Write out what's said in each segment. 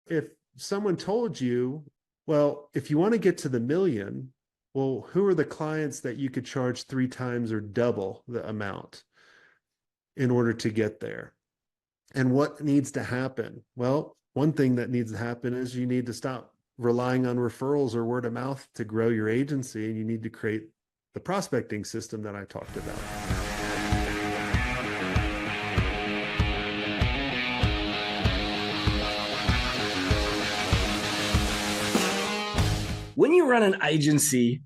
if someone told you, well, if you want to get to the million, well, who are the clients that you could charge 3 times or double the amount in order to get there? And what needs to happen? Well, one thing that needs to happen is you need to stop relying on referrals or word of mouth to grow your agency, and you need to create the prospecting system that I talked about. When you run an agency,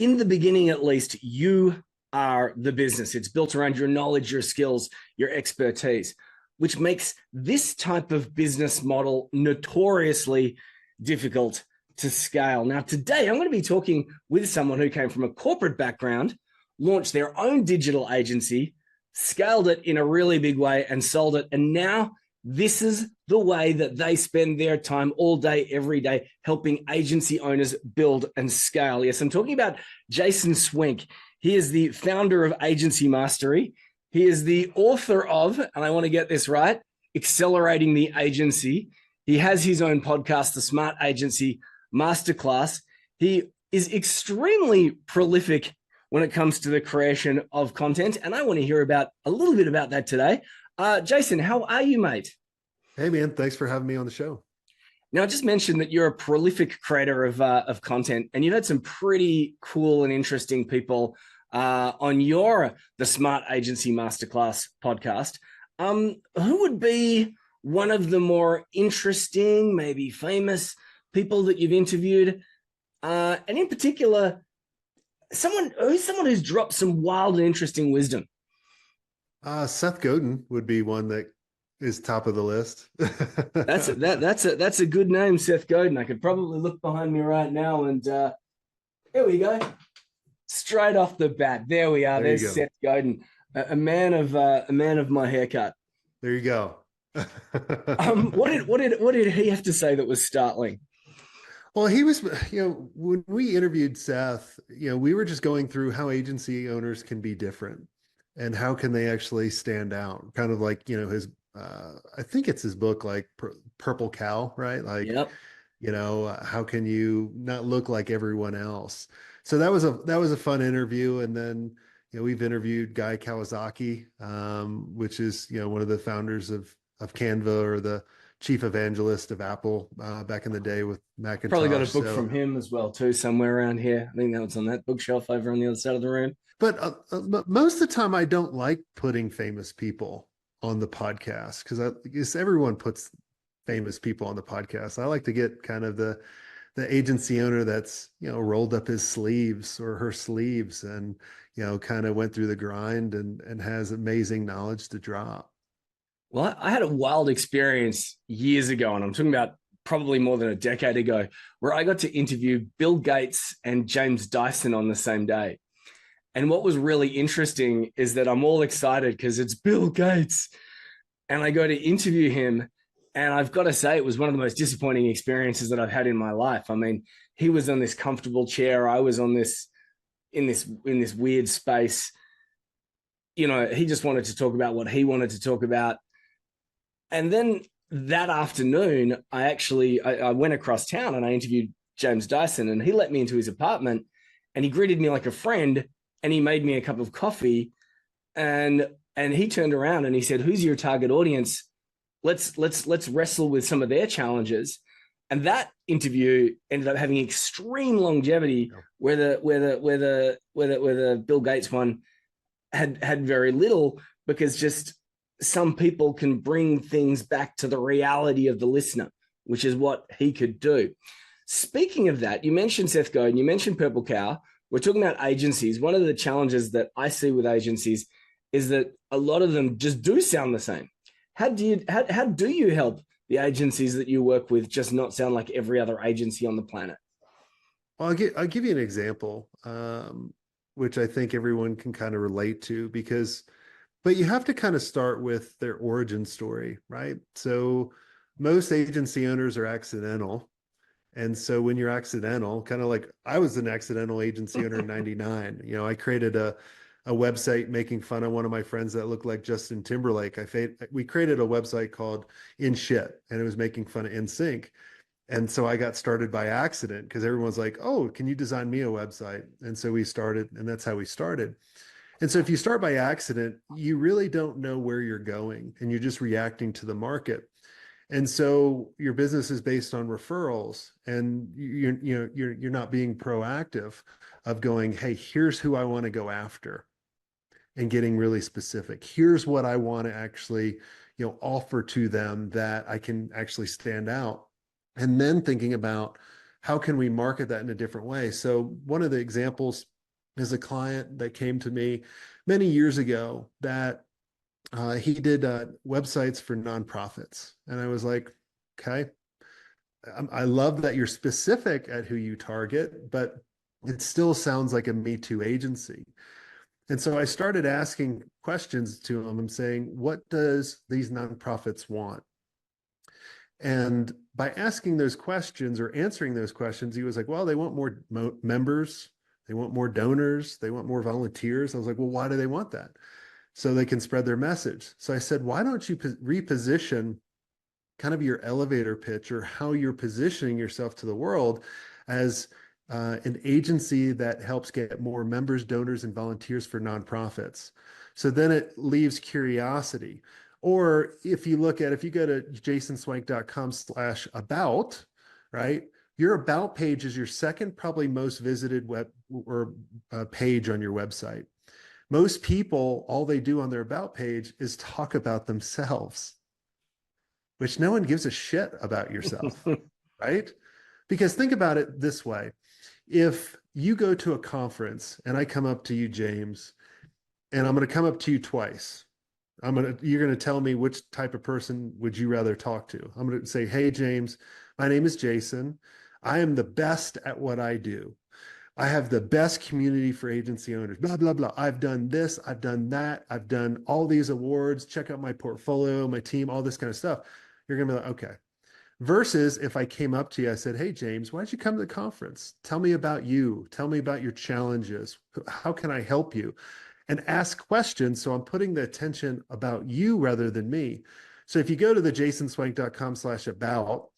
in the beginning at least, you are the business. It's built around your knowledge, your skills, your expertise, which makes this type of business model notoriously difficult to scale. Now, today I'm going to be talking with someone who came from a corporate background, launched their own digital agency, scaled it in a really big way and sold it. And now this is the way that they spend their time all day, every day, helping agency owners build and scale. Yes, I'm talking about Jason Swenk. He is the founder of Agency Mastery. He is the author of, and I want to get this right, Accelerating the Agency. He has his own podcast, the Smart Agency Masterclass. He is extremely prolific when it comes to the creation of content, and I want to hear about a little bit about that today. Jason, how are you, mate? Hey, man, thanks for having me on the show. Now, I just mentioned that you're a prolific creator of content, and you've had some pretty cool and interesting people on the Smart Agency Masterclass podcast. Who would be one of the more interesting, maybe famous people that you've interviewed? And in particular, someone who's dropped some wild and interesting wisdom. Seth Godin would be one that is top of the list. That's a good name, Seth Godin. I could probably look behind me right now, and here we go. Straight off the bat, there we are. There's Seth Godin, a man of my haircut. There you go. What did he have to say that was startling? Well, he was, when we interviewed Seth, we were just going through how agency owners can be different and how can they actually stand out. Kind of like, his, I think it's his book, like Purple Cow, right? Like, yep. How can you not look like everyone else? So that was a fun interview. And then, we've interviewed Guy Kawasaki, which is, one of the founders of Canva, or the chief evangelist of Apple back in the day with Macintosh. Probably got a book from him as well too, somewhere around here. I think that was on that bookshelf over on the other side of the room. But most of the time, I don't like putting famous people on the podcast because everyone puts famous people on the podcast. I like to get kind of the agency owner that's, rolled up his sleeves or her sleeves and, kind of went through the grind and has amazing knowledge to drop. Well, I had a wild experience years ago, and I'm talking about probably more than a decade ago, where I got to interview Bill Gates and James Dyson on the same day. And what was really interesting is that I'm all excited because it's Bill Gates. And I go to interview him, and I've got to say it was one of the most disappointing experiences that I've had in my life. I mean, he was on this comfortable chair. I was on this in this weird space. He just wanted to talk about what he wanted to talk about. And then that afternoon, I went across town and I interviewed James Dyson, and he let me into his apartment and he greeted me like a friend, and he made me a cup of coffee, and he turned around and he said, "Who's your target audience? Let's wrestle with some of their challenges." And that interview ended up having extreme longevity, where the Bill Gates one had very little, because just some people can bring things back to the reality of the listener, which is what he could do. Speaking of that, you mentioned Seth Godin, you mentioned Purple Cow. We're talking about agencies. One of the challenges that I see with agencies is that a lot of them just do sound the same. How do you help the agencies that you work with just not sound like every other agency on the planet? Well, I'll give you an example, which I think everyone can kind of relate to, but you have to kind of start with their origin story, right? So most agency owners are accidental. And so when you're accidental, kind of like I was an accidental agency owner in 99, I created a a website making fun of one of my friends that looked like Justin Timberlake. We created a website called In Shit, and it was making fun of NSYNC. And so I got started by accident because everyone's like, "Oh, can you design me a website?" And so we started, and that's how we started. And so if you start by accident, you really don't know where you're going, and you're just reacting to the market. And so your business is based on referrals, and you're not being proactive of going, "Hey, here's who I want to go after," and getting really specific. Here's what I want to actually, offer to them that I can actually stand out. And then thinking about how can we market that in a different way. So one of the examples is a client that came to me many years ago that he did websites for nonprofits. And I was like, okay, I love that you're specific at who you target, but it still sounds like a Me Too agency. And so I started asking questions to him and saying, what does these nonprofits want? And by asking those questions or answering those questions, he was like, well, they want more members, they want more donors, they want more volunteers. I was like, well, why do they want that? So they can spread their message. So I said, why don't you reposition kind of your elevator pitch or how you're positioning yourself to the world as an agency that helps get more members, donors, and volunteers for nonprofits. So then it leaves curiosity. Or if you go to jasonswank.com/about, right? Your about page is your second, probably most visited web or page on your website. Most people, all they do on their about page is talk about themselves, which no one gives a shit about yourself, right? Because think about it this way. If you go to a conference and I come up to you, James, and I'm going to come up to you twice, you're going to tell me which type of person would you rather talk to. I'm going to say, hey, James, my name is Jason. I am the best at what I do. I have the best community for agency owners, blah, blah, blah. I've done this, I've done that, I've done all these awards, check out my portfolio, my team, all this kind of stuff. You're going to be like, okay. Versus if I came up to you, I said, hey, James, why'd you come to the conference? Tell me about you. Tell me about your challenges. How can I help you? And ask questions. So I'm putting the attention about you rather than me. So if you go to the jasonswank.com/about,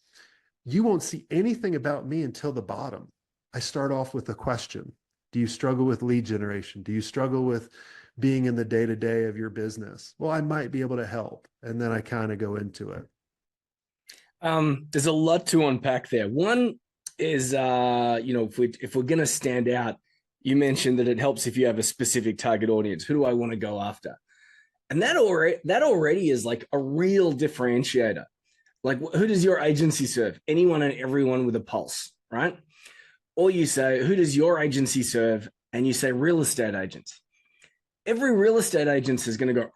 you won't see anything about me until the bottom. I start off with a question. Do you struggle with lead generation? Do you struggle with being in the day-to-day of your business? Well, I might be able to help. And then I kind of go into it. There's a lot to unpack there. One is, if we're going to stand out, you mentioned that it helps if you have a specific target audience. Who do I want to go after? And that already is like a real differentiator. Like, who does your agency serve? Anyone and everyone with a pulse, right? Or you say, who does your agency serve? And you say real estate agents. Every real estate agent is going to go,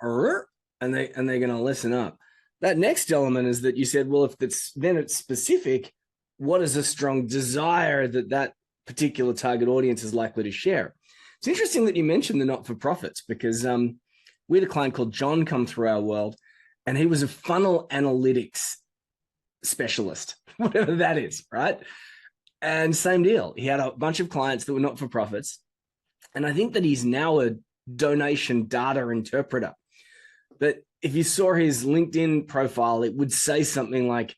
and they're going to listen up. That next element is that you said, well, if it's specific, what is a strong desire that particular target audience is likely to share? It's interesting that you mentioned the not-for-profits because we had a client called John come through our world, and he was a funnel analytics specialist, whatever that is, right? And same deal. He had a bunch of clients that were not-for-profits, and I think that he's now a donation data interpreter. But if you saw his LinkedIn profile, it would say something like,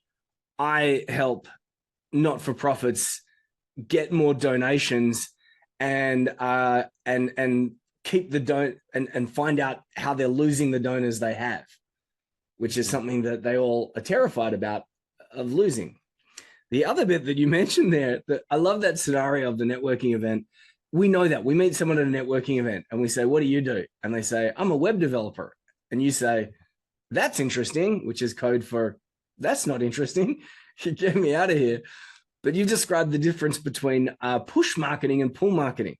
I help not-for-profits get more donations and keep the and find out how they're losing the donors they have, which is something that they all are terrified about of losing. The other bit that you mentioned there, that I love that scenario of the networking event. We know that we meet someone at a networking event and we say, what do you do? And they say, I'm a web developer. And you say, that's interesting, which is code for, that's not interesting. Get me out of here. But you described the difference between push marketing and pull marketing.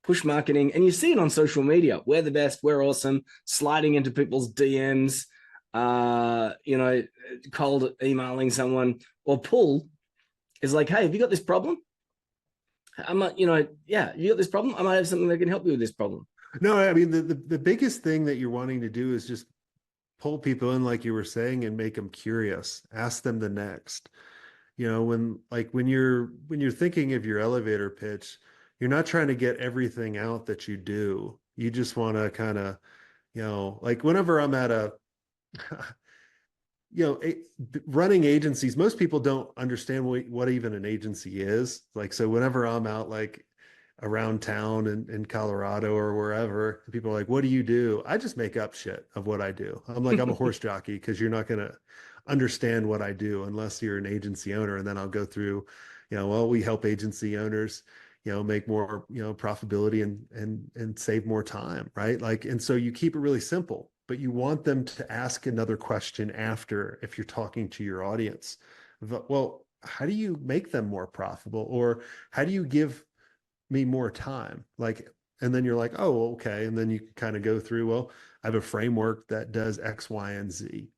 Push marketing, and you see it on social media. We're the best, we're awesome, sliding into people's DMs, cold emailing someone. Or pull is like, hey, have you got this problem? I'm not, you got this problem? I might have something that can help you with this problem. No, I mean, the biggest thing that you're wanting to do is just pull people in, like you were saying, and make them curious. Ask them the next. When you're thinking of your elevator pitch, you're not trying to get everything out that you do. You just want to kind of, like whenever I'm at a, running agencies, most people don't understand what even an agency is. Like, so whenever I'm out, like around town in Colorado or wherever, people are like, what do you do? I just make up shit of what I do. I'm like, I'm a horse jockey, because you're not going to understand what I do unless you're an agency owner. And then I'll go through, well, we help agency owners, make more, profitability and save more time, right? Like, and so you keep it really simple, but you want them to ask another question after, if you're talking to your audience. Well, how do you make them more profitable? Or how do you give me more time? Like, and then you're like, oh, okay. And then you kind of go through, well, I have a framework that does X, Y, and Z.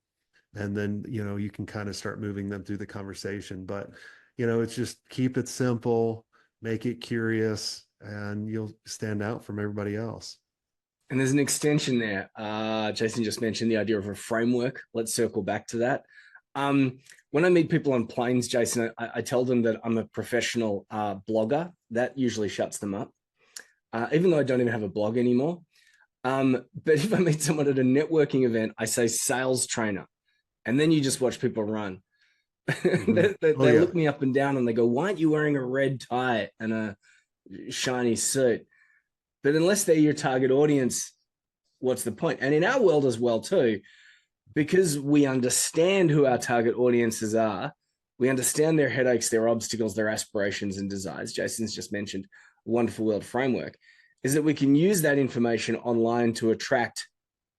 And then, you can kind of start moving them through the conversation. But, it's just keep it simple, make it curious, and you'll stand out from everybody else. And there's an extension there. Jason just mentioned the idea of a framework. Let's circle back to that. When I meet people on planes, Jason, I tell them that I'm a professional blogger. That usually shuts them up, even though I don't even have a blog anymore. But if I meet someone at a networking event, I say sales trainer. And then you just watch people run. Mhm. Oh, They yeah. look me up and down and they go, why aren't you wearing a red tie and a shiny suit? But unless they're your target audience, what's the point? And in our world as well, too, because we understand who our target audiences are, we understand their headaches, their obstacles, their aspirations and desires. Jason's just mentioned a wonderful world framework, is that we can use that information online to attract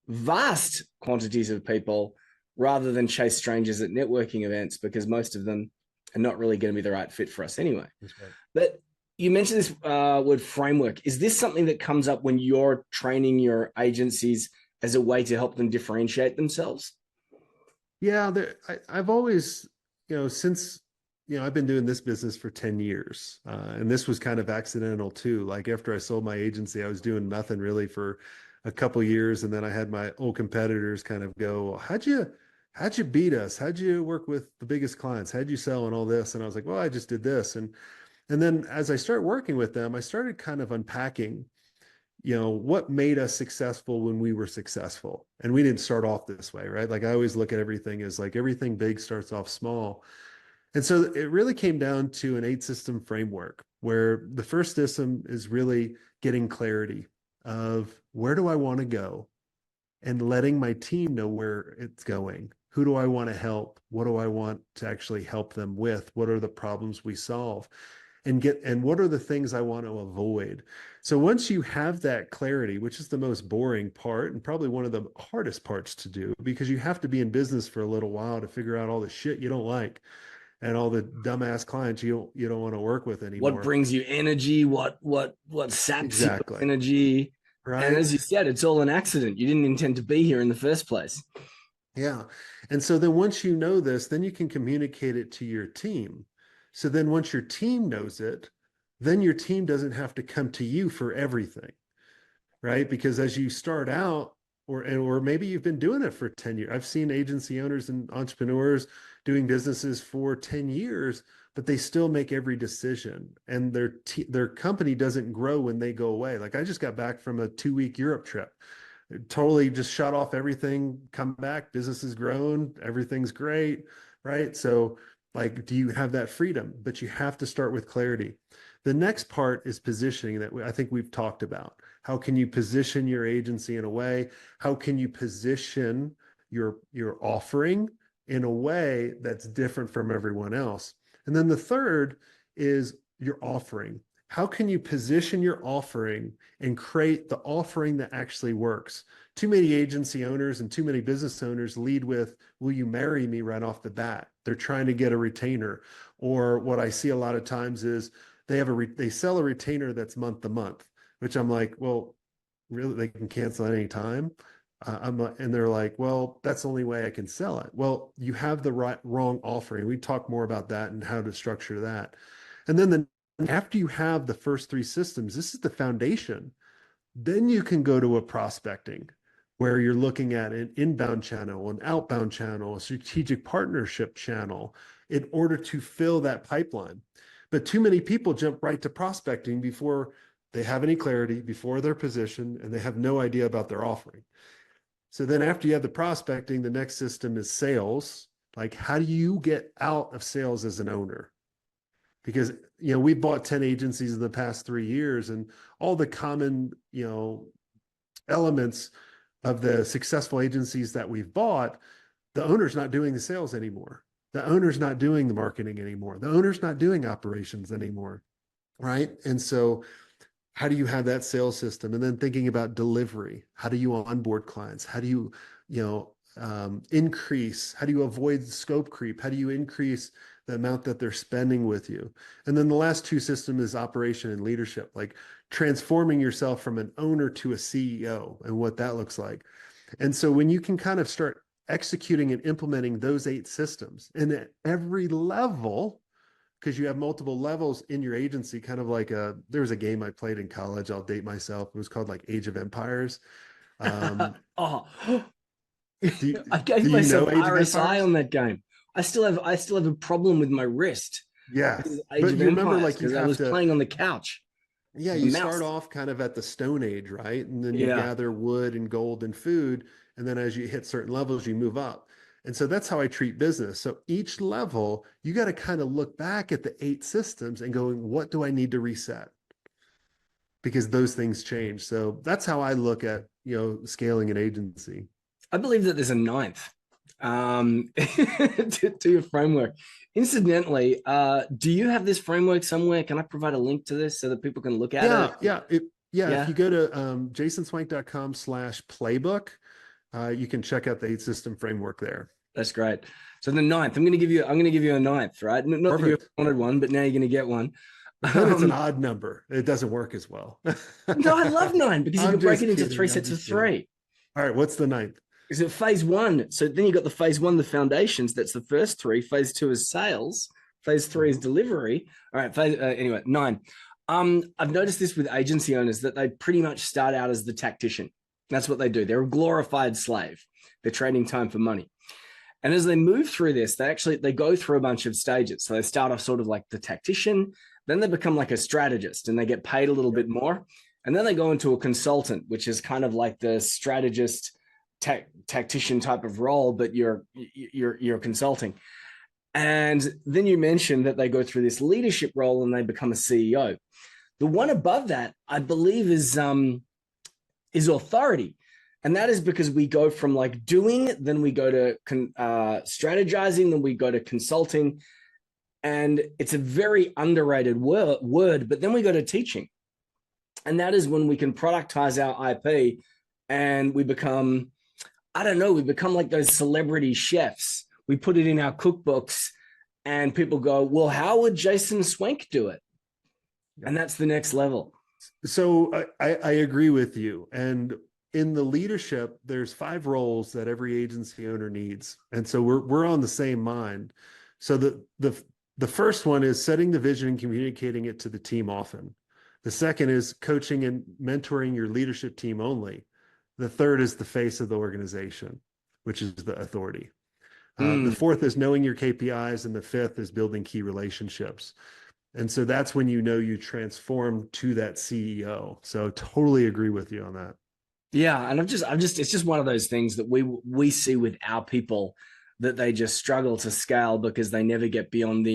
vast quantities of people rather than chase strangers at networking events, because most of them are not really going to be the right fit for us anyway. That's right. But you mentioned this word framework. Is this something that comes up when you're training your agencies as a way to help them differentiate themselves? Yeah, I've always, since, I've been doing this business for 10 years. And this was kind of accidental too. Like after I sold my agency, I was doing nothing really for a couple years. And then I had my old competitors kind of go, how'd you beat us? How'd you work with the biggest clients? How'd you sell and all this? And I was like, well, I just did this. And then as I started working with them, I started kind of unpacking, what made us successful when we were successful. And we didn't start off this way, right? Like I always look at everything as like everything big starts off small. And so it really came down to an 8 system framework, where the first system is really getting clarity of where do I want to go, and letting my team know where it's going. Who do I want to help? What do I want to actually help them with? What are the problems we solve? And what are the things I want to avoid? So once you have that clarity, which is the most boring part and probably one of the hardest parts to do, because you have to be in business for a little while to figure out all the shit you don't like and all the dumbass clients you don't want to work with What anymore. brings you energy? What saps your Exactly. energy? And Right. as you said, it's all an accident. You didn't intend to be here in the first place. Yeah. And so then once you know this, then you can communicate it to your team. So then once your team knows it, then your team doesn't have to come to you for everything, right? Because as you start out, or maybe you've been doing it for 10 years. I've seen agency owners and entrepreneurs doing businesses for 10 years, but they still make every decision, and their company doesn't grow when they go away. Like I just got back from a 2-week Europe trip. Totally just shut off everything, come back, business has grown, everything's great, right? So like, do you have that freedom? But you have to start with clarity. The next part is positioning, that I think we've talked about. How can you position your agency in a way? How can you position your offering in a way that's different from everyone else? And then the third is your offering. How can you position your offering and create the offering that actually works? Too many agency owners and too many business owners lead with, will you marry me, right off the bat? They're trying to get a retainer. Or what I see a lot of times is they sell a retainer that's month to month, which I'm like, well, really, they can cancel at any time. And they're like, well, that's the only way I can sell it. Well, you have the wrong offering. We talk more about that and how to structure that. And then after you have the first 3 systems, this is the foundation. Then you can go to a prospecting, where you're looking at an inbound channel, an outbound channel, a strategic partnership channel, in order to fill that pipeline. But too many people jump right to prospecting before they have any clarity before their position, and they have no idea about their offering. So then after you have the prospecting, the next system is sales. Like, how do you get out of sales as an owner? Because, we bought 10 agencies in the past 3 years, and all the common, elements of the successful agencies that we've bought, the owner's not doing the sales anymore. The owner's not doing the marketing anymore. The owner's not doing operations anymore. Right. And so how do you have that sales system? And then thinking about delivery, how do you onboard clients? How do you, increase? How do you avoid scope creep? How do you increase the amount that they're spending with you? And then the last two system is operation and leadership, like transforming yourself from an owner to a CEO and what that looks like. And so when you can kind of start executing and implementing those 8 systems, and at every level, because you have multiple levels in your agency, kind of like there was a game I played in college. I'll date myself. It was called like Age of Empires. Oh, Do you, I gave do you myself know Age of RSI Empires? on that game. I still have a problem with my wrist because Yes, of Age but of you remember, Empires like, you because I have was to. playing on the couch Yeah, with a you start mouse. off kind of at the Stone Age, right? And then you Yeah. gather wood and gold and food. And then as you hit certain levels, you move up. And so that's how I treat business. So each level, you got to kind of look back at the 8 systems and going, what do I need to reset? Because those things change. So that's how I look at, scaling an agency. I believe that there's a ninth to your framework. Incidentally, do you have this framework somewhere? Can I provide a link to this so that people can look at it? Yeah, yeah. If Yeah, you go to jasonswank.com/playbook, you can check out the 8 system framework there. that's great. So the ninth, I'm going to give you a ninth, right? Not that you Perfect. wanted one, but now you're going to get one. But then it's an Um, odd number. It doesn't work as well. no, I love nine because you I'm could break it just into three kidding. I'm sets of just kidding. three. All right, what's the ninth? Is it phase one? So then you got the phase one, the foundations. That's the first three. Phase two is sales. Phase three is Mhm. delivery. All right. Anyway, nine. I've noticed this with agency owners that they pretty much start out as the tactician. That's what they do. They're a glorified slave. They're trading time for money. And as they move through this, they go through a bunch of stages. So they start off sort of like the tactician, then they become like a strategist and they get paid a little Yep. bit more. And then they go into a consultant, which is kind of like the strategist tactician type of role, but you're consulting. And then you mentioned that they go through this leadership role and they become a CEO. The one above that, I believe, is authority. And that is because we go from like doing, then we go to strategizing, then we go to consulting. And it's a very underrated word, but then we go to teaching. And that is when we can productize our IP and we become, I don't know, we become like those celebrity chefs. We put it in our cookbooks and people go, well, how would Jason Swenk do it? Yep. And that's the next level. So I agree with you. And in the leadership, there's 5 roles that every agency owner needs. And so we're on the same mind. So the first one is setting the vision and communicating it to the team often. The second is coaching and mentoring your leadership team only. The third is the face of the organization, which is the authority. The Mm. fourth is knowing your KPIs, and the fifth is building key relationships. And so that's when you transform to that CEO. So totally agree with you on that. Yeah, and it's just one of those things that we see with our people that they just struggle to scale because they never get beyond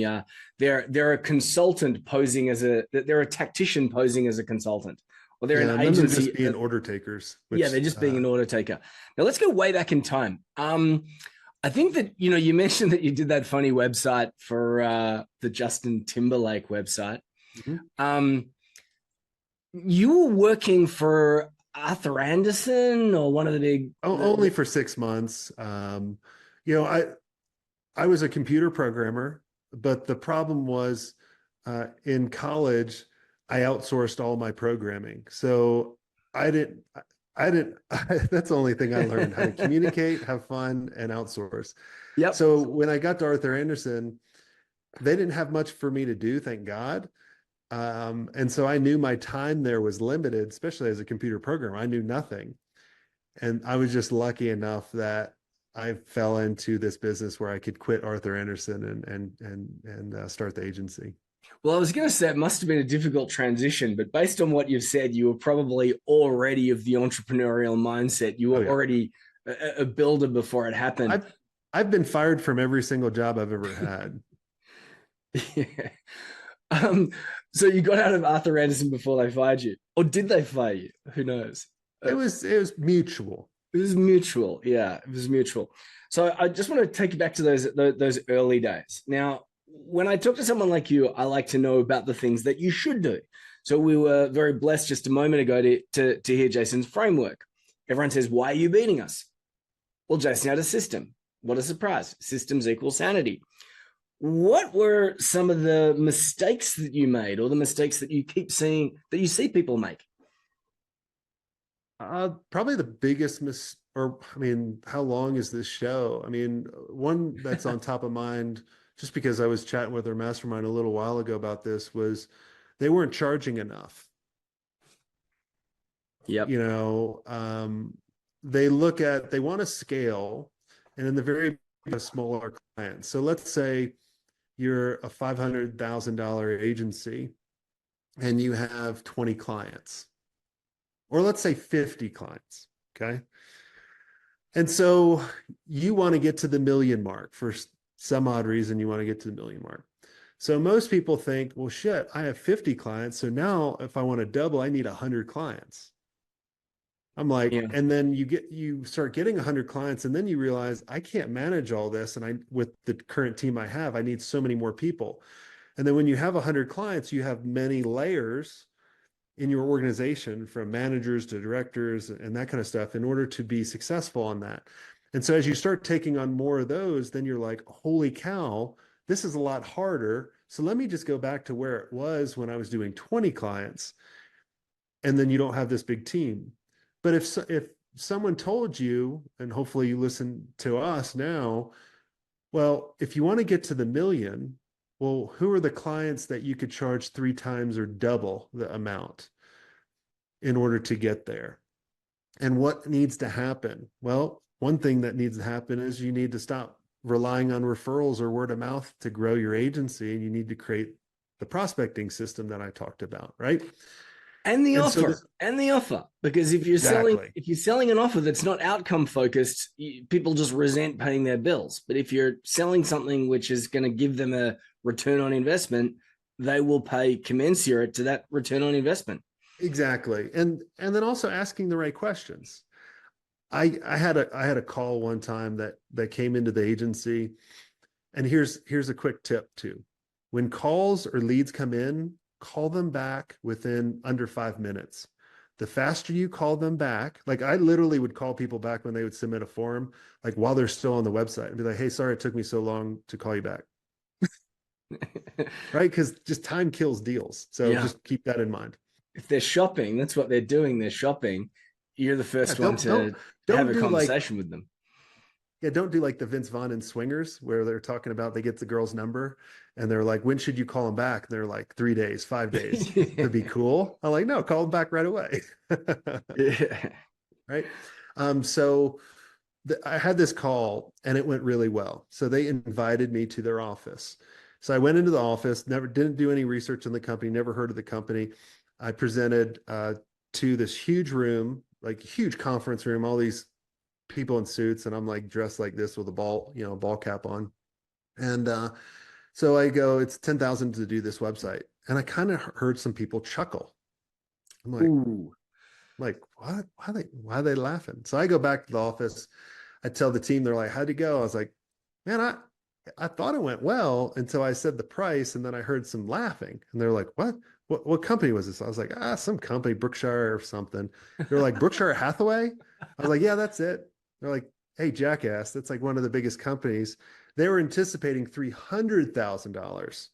they're a consultant posing as they're a tactician posing as a consultant, or they're Yeah, an and then they're just agency. being order takers, Yeah, which they're just being an order taker. Now let's go way back in time. I think that you mentioned that you did that funny website for the Justin Timberlake website. Mhm. Um, you were working for Arthur Anderson or one of the big. Only for 6 months. You know, I was a computer programmer, but the problem was in college, I outsourced all my programming. So I didn't, that's the only thing I learned, how to communicate, have fun, and outsource. Yep. So when I got to Arthur Anderson, they didn't have much for me to do, thank God. And so I knew my time there was limited, especially as a computer programmer. I knew nothing. And I was just lucky enough that I fell into this business where I could quit Arthur Anderson and start the agency. Well, I was going to say it must have been a difficult transition, but based on what you've said, you were probably already of the entrepreneurial mindset. You Oh were yeah. already a builder before it happened. I've I've been fired from every single job I've ever had. Yeah. Um, so you got out of Arthur Anderson before they fired you, or did they fire you? Who knows? It was mutual. It was mutual. Yeah, it was mutual. So I just want to take you back to those early days. Now, when I talk to someone like you, I like to know about the things that you should do. So we were very blessed just a moment ago to hear Jason's framework. Everyone says, "Why are you beating us?" Well, Jason had a system. What a surprise! Systems equal sanity. What were some of the mistakes that you made, or the mistakes that you keep seeing that you see people make? Probably the biggest or I mean, how long is this show? I mean, one that's on top of mind, just because I was chatting with their mastermind a little while ago about this, was they weren't charging enough. Yep. You know, they want to scale, and in the very smaller clients. So let's say you're a $500,000 agency and you have 20 clients, or let's say 50 clients. Okay. And so you want to get to the million mark for some odd reason. You want to get to the million mark. So most people think, well, shit, I have 50 clients. So now if I want to double, I need 100 clients. I'm like, Yeah. and then you start getting 100 clients, and then you realize I can't manage all this. And with the current team I have, I need so many more people. And then when you have 100 clients, you have many layers in your organization, from managers to directors and that kind of stuff, in order to be successful on that. And so as you start taking on more of those, then you're like, holy cow, this is a lot harder. So let me just go back to where it was when I was doing 20 clients. And then you don't have this big team. But if someone told you, and hopefully you listen to us now, well, if you want to get to the million, well, who are the clients that you could charge three times or double the amount in order to get there? And what needs to happen? Well, one thing that needs to happen is you need to stop relying on referrals or word of mouth to grow your agency, and you need to create the prospecting system that I talked about, right? And the And so offer, this and the offer, because if you're selling, exactly, if you're selling an offer that's not outcome focused, people just resent paying their bills. But if you're selling something which is going to give them a return on investment, they will pay commensurate to that return on investment. exactly. And then also asking the right questions. I had a call one time that came into the agency, and here's a quick tip too. When calls or leads come in, call them back within under 5 minutes. The faster you call them back, like I literally would call people back when they would submit a form, like while they're still on the website, and be like, hey, sorry it took me so long to call you back. Right? Because just time kills deals. So Yeah. just keep that in mind. If they're shopping, that's what they're doing. They're shopping. You're the Yeah, first one don't to don't have don't a do like conversation with them. yeah, don't do like the Vince Vaughn and Swingers, where they're talking about they get the girl's number and they're like, when should you call them back? They're like 3 days, 5 days to be cool. I'm like, no, call them back right away. Yeah. Right. So I had this call and it went really well. So they invited me to their office. So I went into the office, never didn't do any research on the company, never heard of the company. I presented to this huge room, like huge conference room, all these people in suits, and I'm like dressed like this with a ball cap on. And so I go, it's 10,000 to do this website. And I kind of heard some people chuckle. I'm Ooh. like, what? Why are they laughing? So I go back to the office. I tell the team, they're like, how'd it go? I was like, man, I thought it went well until I said the price, and then I heard some laughing. And they're like, what? What company was this? I was like, some company, Berkshire or something. They're like, Berkshire Hathaway? I was like, yeah, that's it. They're like, hey, jackass, that's like one of the biggest companies. They were anticipating $300,000.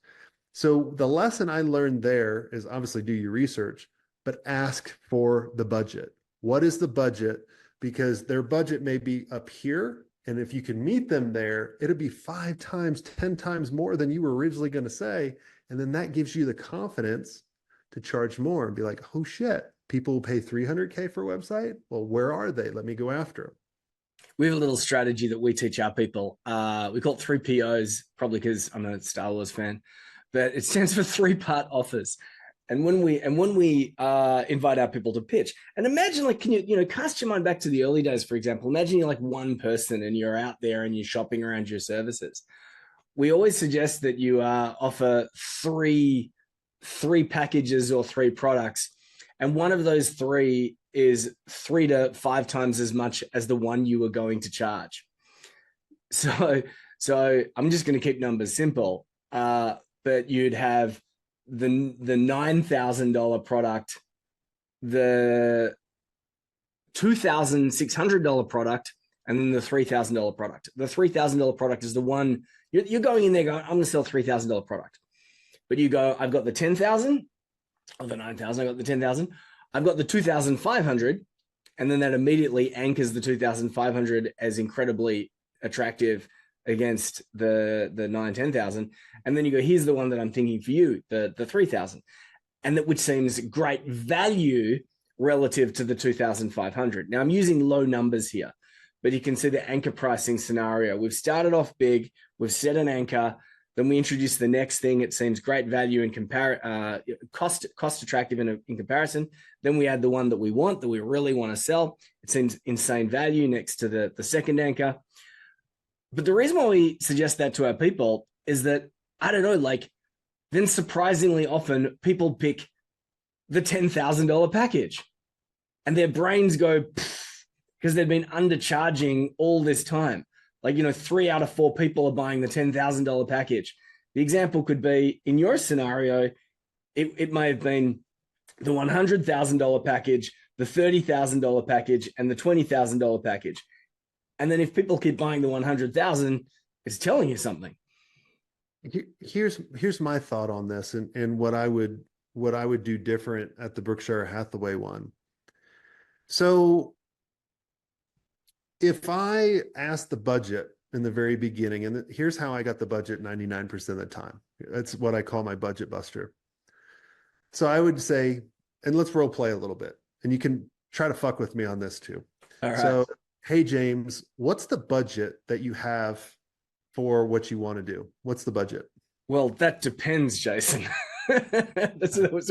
So the lesson I learned there is obviously do your research, but ask for the budget. What is the budget? Because their budget may be up here. And if you can meet them there, it'll be 5 times, 10 times more than you were originally going to say. And then that gives you the confidence to charge more and be like, oh shit, people will pay 300K for a website. Well, where are they? Let me go after them. We have a little strategy that we teach our people. We call it 3 POs, probably because I'm a Star Wars fan. but it stands for three-part offers. And when we invite our people to pitch, and imagine, like, can you cast your mind back to the early days, for example. Imagine you're like one person and you're out there and you're shopping around your services. We always suggest that you offer three packages or three products, and one of those three is 3 to 5 times as much as the one you were going to charge. So I'm just going to keep numbers simple, but you'd have the $9,000 product, the $2,600 product, and then the $3,000 product. The $3,000 product is the one you're going in there going, I'm going to sell $3,000 product. But you go, I've got the 10,000 or the 9,000, I've got the 10,000, I've got the 2,500, and then that immediately anchors the 2,500 as incredibly attractive against the 10,000. And then you go, here's the one that I'm thinking for you, the 3,000. And that which seems great value relative to the 2,500. Now I'm using low numbers here, but you can see the anchor pricing scenario. We've started off big, we've set an anchor, then we introduce the next thing. It seems great value and cost attractive in comparison. Then we add the one that we want, that we really want to sell. It seems insane value next to the second anchor. But the reason why we suggest that to our people is that, I don't know, like, then surprisingly often people pick the $10,000 package and their brains go, because they've been undercharging all this time. Like, 3 out of 4 people are buying the $10,000 package. The example could be, in your scenario, it may have been the $100,000 package, the $30,000 package, and the $20,000 package. And then if people keep buying the 100,000, it's telling you something. Here's my thought on this, and what I would do different at the Berkshire Hathaway one. So if I asked the budget in the very beginning, and here's how I got the budget 99% of the time. That's what I call my budget buster. So I would say, and let's role play a little bit, and you can try to fuck with me on this too. All right. So, hey, James, what's the budget that you have for what you want to do? What's the budget? Well, that depends, Jason. That's what it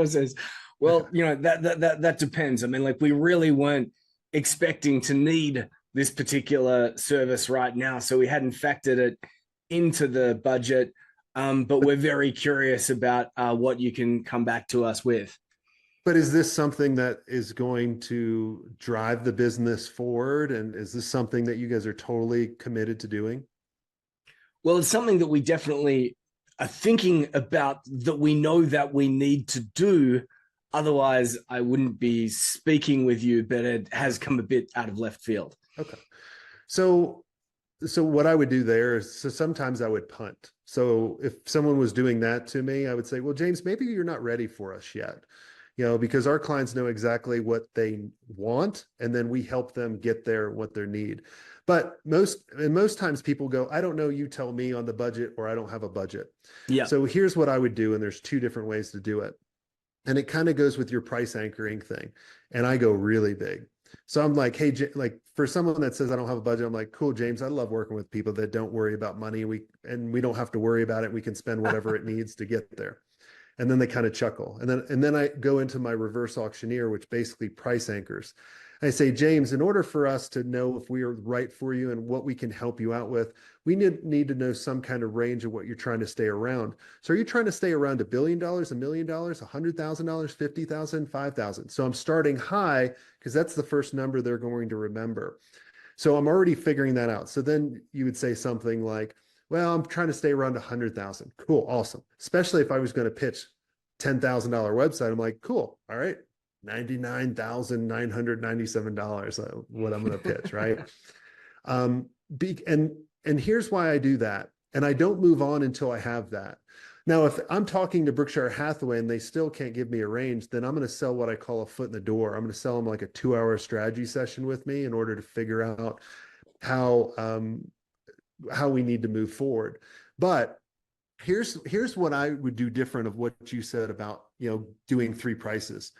says. Well, that depends. I mean, like, we really weren't expecting to need this particular service right now, so we hadn't factored it into the budget. But we're very curious about what you can come back to us with. But is this something that is going to drive the business forward? And is this something that you guys are totally committed to doing? Well, it's something that we definitely are thinking about, that we know that we need to do. Otherwise, I wouldn't be speaking with you, but it has come a bit out of left field. Okay. So what I would do there is, so sometimes I would punt. So if someone was doing that to me, I would say, well, James, maybe you're not ready for us yet. Because our clients know exactly what they want, and then we help them get there, what they need. But most times people go, I don't know, you tell me on the budget, or I don't have a budget. Yeah. So here's what I would do. And there's 2 different ways to do it. And it kind of goes with your price anchoring thing. And I go really big. So I'm like, hey, like, for someone that says I don't have a budget, I'm like, cool, James, I love working with people that don't worry about money. We don't have to worry about it. We can spend whatever it needs to get there. And then they kind of chuckle. And then I go into my reverse auctioneer, which basically price anchors. I say, James, in order for us to know if we are right for you and what we can help you out with, we need to know some kind of range of what you're trying to stay around. So are you trying to stay around $1 billion, $1 million, $100,000, $50,000, $5,000? So I'm starting high because that's the first number they're going to remember. So I'm already figuring that out. So then you would say something like, well, I'm trying to stay around 100,000. Cool. Awesome. Especially if I was going to pitch $10,000 website. I'm like, cool. All right. $99,997, what I'm going to pitch. Right. And here's why I do that. And I don't move on until I have that. Now, if I'm talking to Berkshire Hathaway and they still can't give me a range, then I'm going to sell what I call a foot in the door. I'm going to sell them like a 2-hour strategy session with me in order to figure out how we need to move forward. But here's what I would do different of what you said about, doing 3 prices.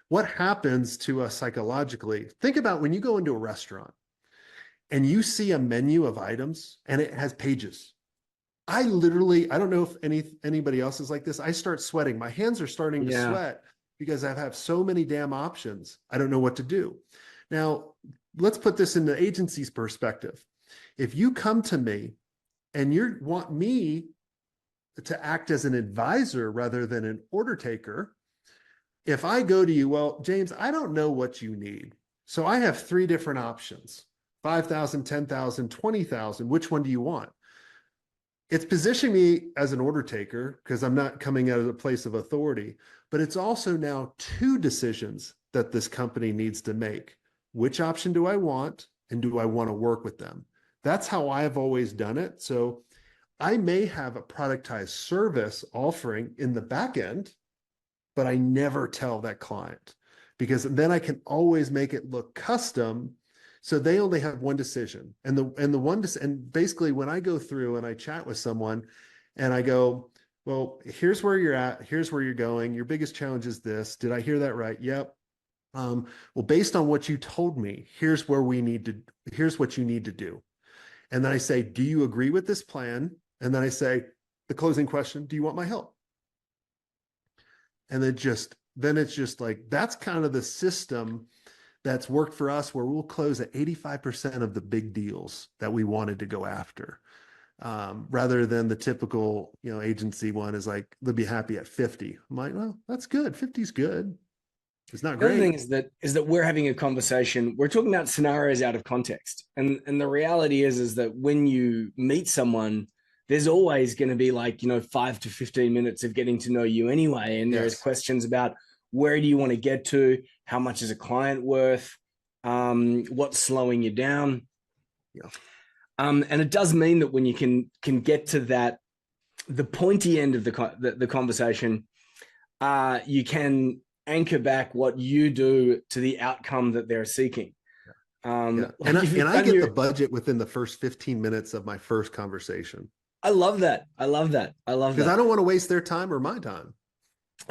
What happens to us psychologically? Think about when you go into a restaurant and you see a menu of items and it has pages. I literally, I don't know if anybody else is like this. I start sweating. My hands are starting to Yeah. sweat because I have so many damn options. I don't know what to do. Now, let's put this in the agency's perspective. If you come to me and you want me to act as an advisor rather than an order taker, if I go to you, well, James, I don't know what you need. So I have three different options: 5,000, 10,000, 20,000. Which one do you want? It's positioning me as an order taker because I'm not coming out of a place of authority, but it's also now two decisions that this company needs to make. Which option do I want? And do I want to work with them? That's how I've always done it. So I may have a productized service offering in the back end, but I never tell that client because then I can always make it look custom. So they only have one decision. And basically when I go through and I chat with someone and I go, well, here's where you're at, here's where you're going. Your biggest challenge is this. Did I hear that right? Yep. Well, based on what you told me, here's what you need to do. And then I say, do you agree with this plan? And then I say, the closing question, do you want my help? And then it's just like, that's kind of the system that's worked for us, where we'll close at 85% of the big deals that we wanted to go after. Rather than the typical, agency one is like, they'll be happy at 50. I'm like, well, that's good. 50 is good. It's not The other thing great. is that we're having a conversation. We're talking about scenarios out of context, and the reality is that when you meet someone, there's always going to be 5 to 15 minutes of getting to know you anyway, and there's Yes. questions about where do you want to get to, how much is a client worth, what's slowing you down, Yeah. and it does mean that when you can get to the pointy end of the conversation, you can anchor back what you do to the outcome that they're seeking. Yeah. And I get the budget within the first 15 minutes of my first conversation. I love that. I love that. Because I don't want to waste their time or my time.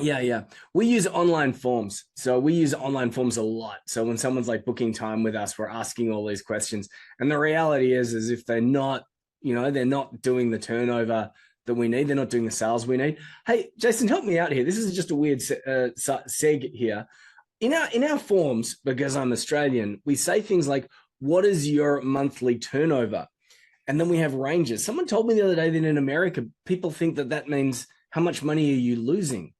Yeah. We use online forms. So we use online forms a lot. So when someone's booking time with us, we're asking all these questions. And the reality is if they're not, they're not doing the turnover that we need, they're not doing the sales we need. Hey, Jason, help me out here. This is just a weird seg here. In our forms, because I'm Australian, we say things like, what is your monthly turnover? And then we have ranges. Someone told me the other day that in America, people think that means how much money are you losing?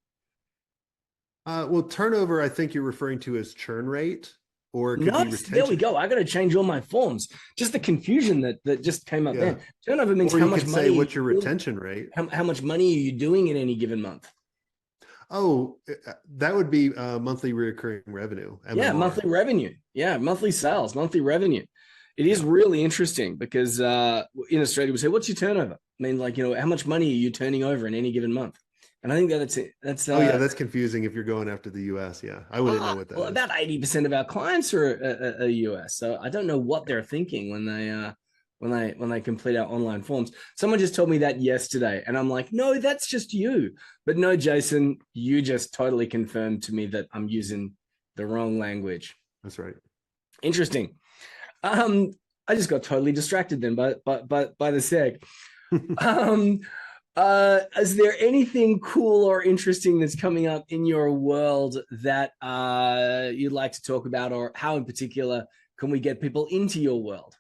Well, turnover, I think you're referring to as churn rate, or it could be Nice. There we retention. go. I got to change all my forms. Just the confusion that just came up there. Turnover means Or how you much could money. say, what's your retention rate? How much money are you doing in any given month? Oh, that would be monthly recurring revenue. MMR. Yeah, monthly revenue. Yeah, monthly sales, monthly revenue. It is really interesting because in Australia we say, "What's your turnover?" I mean, how much money are you turning over in any given month? And I think that's it. That's that's confusing if you're going after the US. Yeah, I wouldn't know what that is. About 80% of our clients are US, so I don't know what they're thinking when they complete our online forms. Someone just told me that yesterday, and I'm like, no, that's just you. But no, Jason, you just totally confirmed to me that I'm using the wrong language. That's right. Interesting. I just got totally distracted then by the seg. Is there anything cool or interesting that's coming up in your world that you'd like to talk about, or how in particular can we get people into your world?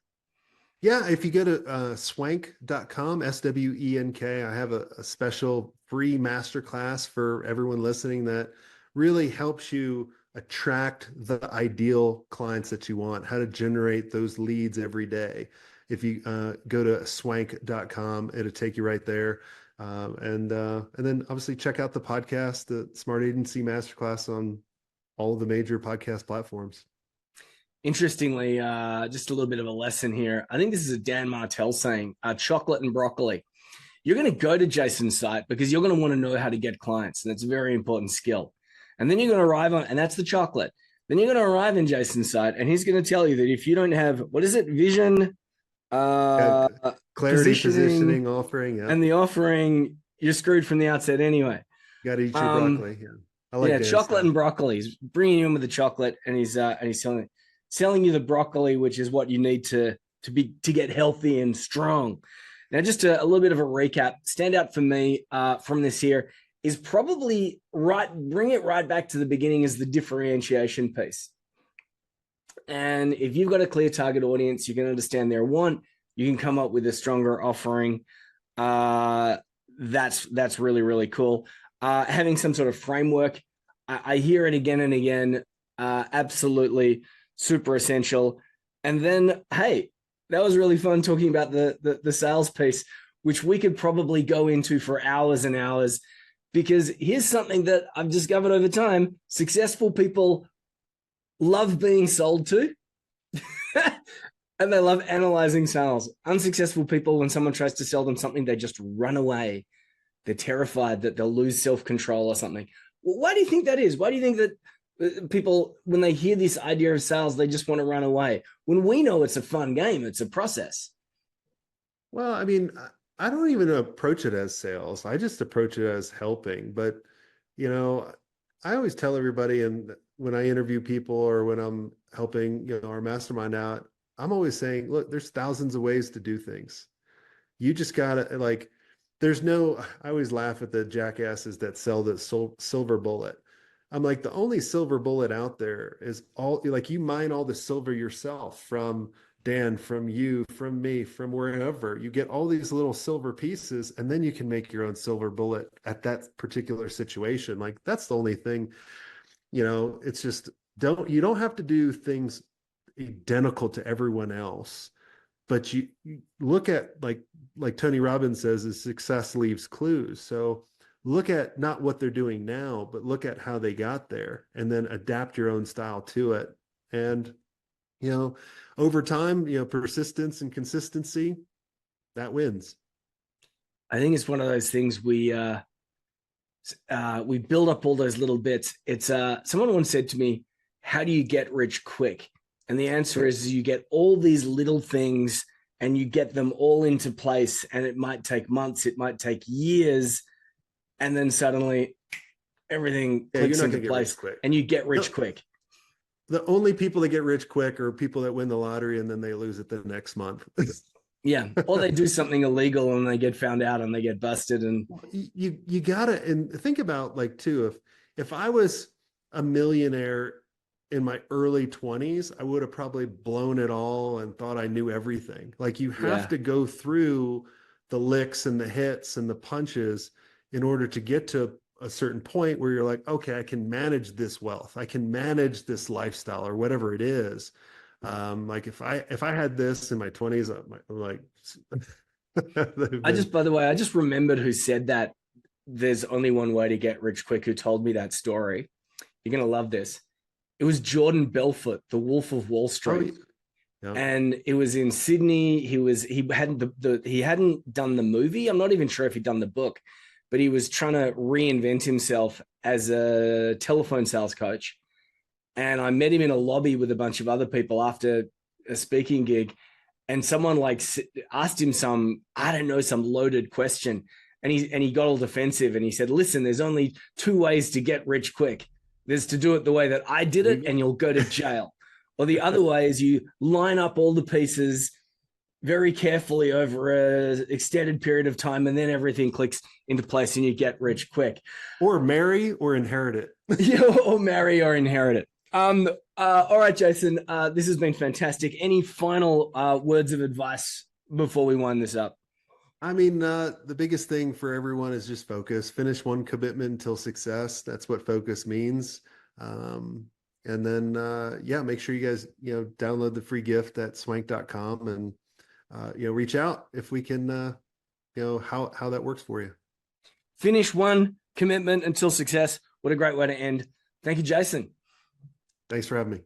Yeah, if you go to swenk.com, SWENK, I have a special free masterclass for everyone listening that really helps you attract the ideal clients that you want, how to generate those leads every day. If you go to swenk.com, it'll take you right there. And then obviously check out the podcast, the Smart Agency Masterclass, on all of the major podcast platforms. Interestingly, just a little bit of a lesson here. I think this is a Dan Martell saying, chocolate and broccoli. You're going to go to Jason's site because you're going to want to know how to get clients. And it's a very important skill. And then you're going to arrive on, and that's the chocolate. Then you're going to arrive in Jason's site, and he's going to tell you that if you don't have, what is it? Vision, Clarity, positioning, offering. Yeah. And the offering, you're screwed from the outset anyway. You got to eat your broccoli. Yeah. I like chocolate and broccoli. He's bringing you in with the chocolate, and he's selling you the broccoli, which is what you need to get healthy and strong. Now, just a little bit of a recap. Standout for me from this here is probably bring it right back to the beginning is the differentiation piece. And if you've got a clear target audience, you can understand their want, you can come up with a stronger offering. That's really, really cool. Having some sort of framework, I hear it again and again. Absolutely super essential. And then, hey, that was really fun talking about the sales piece, which we could probably go into for hours and hours, because here's something that I've discovered over time. Successful people love being sold to and they love analyzing sales. Unsuccessful people, when someone tries to sell them something, they just run away. They're terrified that they'll lose self-control or something. Well, why do you think that is? Why do you think that people, when they hear this idea of sales, they just want to run away? When we know it's a fun game, it's a process. Well, I mean, I don't even approach it as sales. I just approach it as helping. But, I always tell everybody, and when I interview people or when I'm helping, our mastermind out, I'm always saying, look, there's thousands of ways to do things. You just gotta I always laugh at the jackasses that sell the silver bullet. I'm like, the only silver bullet out there is you mine all the silver yourself from Dan, from you, from me, from wherever. You get all these little silver pieces, and then you can make your own silver bullet at that particular situation. Like, that's the only thing, it's just, you don't have to do things identical to everyone else, but you look at, like Tony Robbins says, is success leaves clues. So look at not what they're doing now, but look at how they got there, and then adapt your own style to it. And over time, persistence and consistency, that wins. I think it's one of those things we build up all those little bits. It's someone once said to me, how do you get rich quick? And the answer is you get all these little things and you get them all into place, and it might take months, it might take years, and then suddenly everything clicks into place and you get rich quick. The only people that get rich quick are people that win the lottery and then they lose it the next month. Yeah. Or they do something illegal and they get found out and they get busted. And you gotta, and think about, like, too, if I was a millionaire in my early 20s, I would have probably blown it all and thought I knew everything. Like, you have to go through the licks and the hits and the punches in order to get to a certain point where you're like, okay, I can manage this wealth. I can manage this lifestyle or whatever it is. Like, if I had this in my 20s, I'm like, by the way, I just remembered who said that. There's only one way to get rich quick, who told me that story. You're going to love this. It was Jordan Belfort, the Wolf of Wall Street. Oh, yeah. And it was in Sydney. He hadn't done the movie. I'm not even sure if he'd done the book, but he was trying to reinvent himself as a telephone sales coach. And I met him in a lobby with a bunch of other people after a speaking gig. And someone asked him some loaded question. And he got all defensive and he said, listen, there's only two ways to get rich quick. There's to do it the way that I did it and you'll go to jail. Or the other way is you line up all the pieces very carefully over an extended period of time, and then everything clicks into place and you get rich quick. Or marry or inherit it. Yeah, or marry or inherit it. All right, Jason, this has been fantastic. Any final words of advice before we wind this up? I mean, the biggest thing for everyone is just focus. Finish one commitment until success. That's what focus means. And then, make sure you guys, download the free gift at swenk.com and, reach out if we can, how that works for you. Finish one commitment until success. What a great way to end. Thank you, Jason. Thanks for having me.